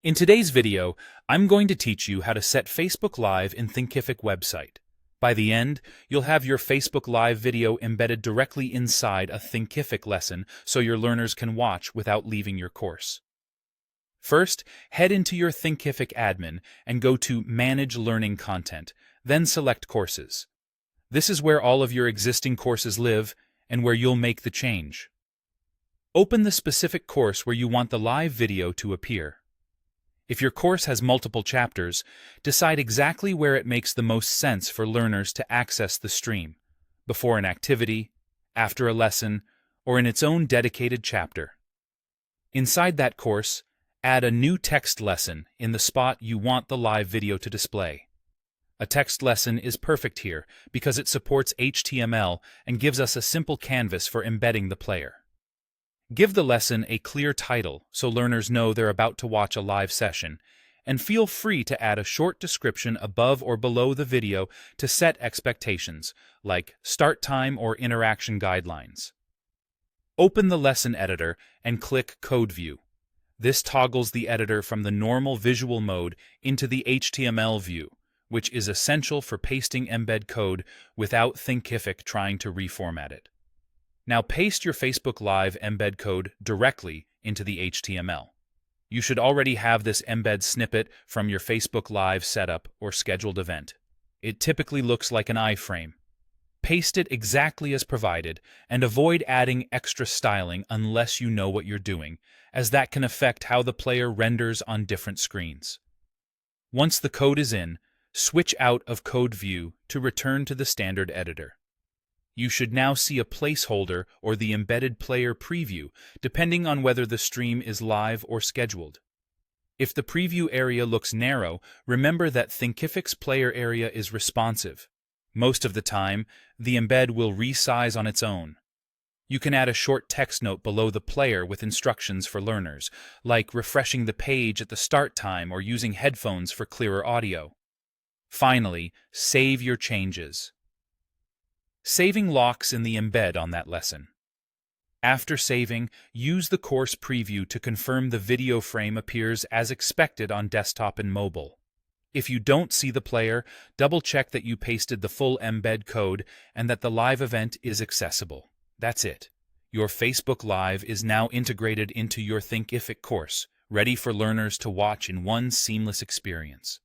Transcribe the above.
In today's video, I'm going to teach you how to set Facebook Live in Thinkific website. By the end, you'll have your Facebook Live video embedded directly inside a Thinkific lesson so your learners can watch without leaving your course. First, head into your Thinkific admin and go to Manage Learning Content, then select Courses. This is where all of your existing courses live and where you'll make the change. Open the specific course where you want the live video to appear. If your course has multiple chapters, decide exactly where it makes the most sense for learners to access the stream, before an activity, after a lesson, or in its own dedicated chapter. Inside that course, add a new text lesson in the spot you want the live video to display. A text lesson is perfect here because it supports HTML and gives us a simple canvas for embedding the player. Give the lesson a clear title so learners know they're about to watch a live session, and feel free to add a short description above or below the video to set expectations, like start time or interaction guidelines. Open the lesson editor and click Code View. This toggles the editor from the normal visual mode into the HTML view, which is essential for pasting embed code without Thinkific trying to reformat it. Now paste your Facebook Live embed code directly into the HTML. You should already have this embed snippet from your Facebook Live setup or scheduled event. It typically looks like an iframe. Paste it exactly as provided and avoid adding extra styling unless you know what you're doing, as that can affect how the player renders on different screens. Once the code is in, switch out of Code View to return to the standard editor. You should now see a placeholder or the embedded player preview, depending on whether the stream is live or scheduled. If the preview area looks narrow, remember that Thinkific's player area is responsive. Most of the time, the embed will resize on its own. You can add a short text note below the player with instructions for learners, like refreshing the page at the start time or using headphones for clearer audio. Finally, save your changes. Saving locks in the embed on that lesson. After saving, use the course preview to confirm the video frame appears as expected on desktop and mobile. If you don't see the player, double-check that you pasted the full embed code and that the live event is accessible. That's it. Your Facebook Live is now integrated into your Thinkific course, ready for learners to watch in one seamless experience.